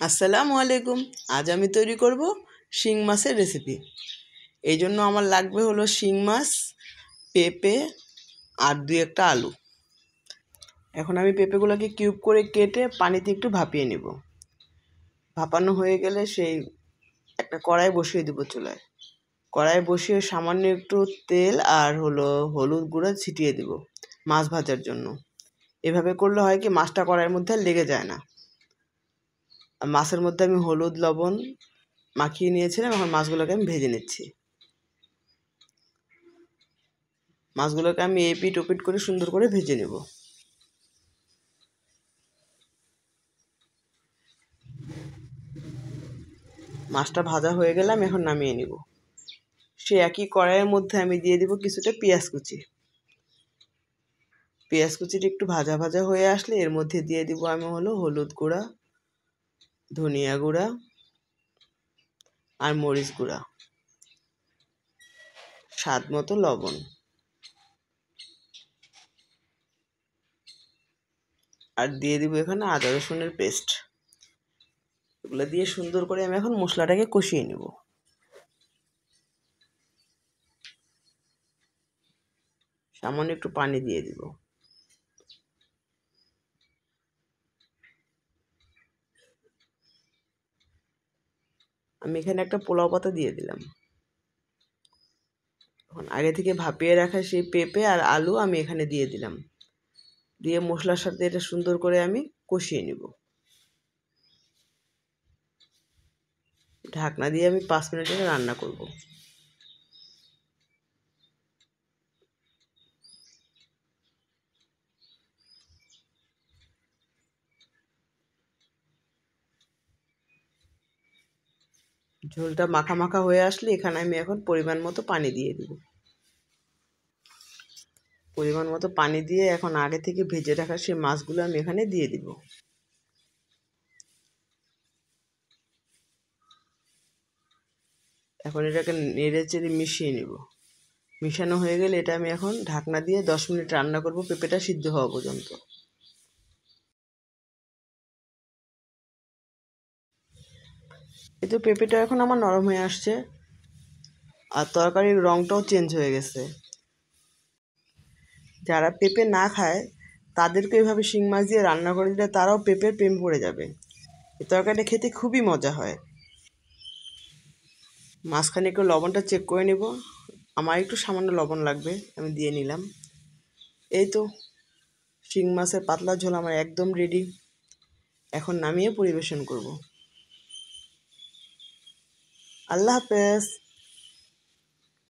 আসসালামু আলাইকুম। আজ আমি তৈরি করব শিং মাছের রেসিপি। এই জন্য আমার লাগবে হলো শিং মাছ, পেঁপে আর একটা আলু। এখন আমি পেঁপেগুলোকে কিউব করে কেটে পানিতে একটু ভাপিয়ে নিব। ভাপানো হয়ে গেলে সেই একটা কড়াই বসিয়ে দেবো চুলায়। কড়াই বসিয়ে সামান্য একটু তেল আর হলুদ গুঁড়া ছিটিয়ে দেব মাছ ভাজার জন্য। এভাবে করলে হয় কি, মাছটা কড়াইয়ের মধ্যে লেগে যায় না। মাছের মধ্যে আমি হলুদ লবণ মাখিয়ে নিয়েছিলাম। এখন মাছগুলোকে আমি ভেজে নিচ্ছি। মাছগুলোকে আমি এপিট ওপিট করে সুন্দর করে ভেজে নেব। মাছটা ভাজা হয়ে গেলে আমি এখন নামিয়ে নিব। সে একই কড়াইয়ের মধ্যে আমি দিয়ে দিব কিছুটা পেঁয়াজ কুচি। পেঁয়াজ কুচিটা একটু ভাজা ভাজা হয়ে আসলে এর মধ্যে দিয়ে দিব আমি হলুদ গুঁড়া, ধনিয়া গুঁড়া আর মরিচ গুঁড়া, স্বাদ মতো লবণ, আর দিয়ে দিব এখানে আদা রসুনের পেস্ট। এগুলো দিয়ে সুন্দর করে আমি এখন মশলাটাকে কষিয়ে নেব। সামান্য একটু পানি দিয়ে দিব। আমি এখানে একটা পোলাও পাতা দিয়ে দিলাম। এখন আগে থেকে ভাপিয়ে রাখা সেই পেঁপে আর আলু আমি এখানে দিয়ে দিলাম। দিয়ে মশলার সাথে এটা সুন্দর করে আমি কষিয়ে নিব। ঢাকনা দিয়ে আমি 5 মিনিট রান্না করব। ঝোলটা মাখা মাখা হয়ে আসলে এখানে আমি এখন পরিমাণ মতো পানি দিয়ে দিব। পরিমাণ মতো পানি দিয়ে এখন আগে থেকে ভেজে রাখা সেই মাছগুলো আমি এখানে দিয়ে দিব। এখন এটাকে নেড়ে চেড়ে মিশিয়ে নিব। মিশানো হয়ে গেলে এটা আমি এখন ঢাকনা দিয়ে 10 মিনিট রান্না করব, পেঁপেটা সিদ্ধ হওয়া পর্যন্ত। এই তো পেঁপেটা এখন আমার নরম হয়ে আসছে আর তরকারির রঙটাও চেঞ্জ হয়ে গেছে। যারা পেঁপে না খায় তাদেরকে এভাবে শিং মাছ দিয়ে রান্না করে দিলে তারাও পেঁপের প্রেম পড়ে যাবে। এই তরকারিটা খেতে খুবই মজা হয়। মাঝখানে একটু লবণটা চেক করে নেব। আমার একটু সামান্য লবণ লাগবে, আমি দিয়ে নিলাম। এই তো শিং মাছের পাতলা ঝোল আমার একদম রেডি। এখন নামিয়ে পরিবেশন করব। আল্লাহ হাফেজ।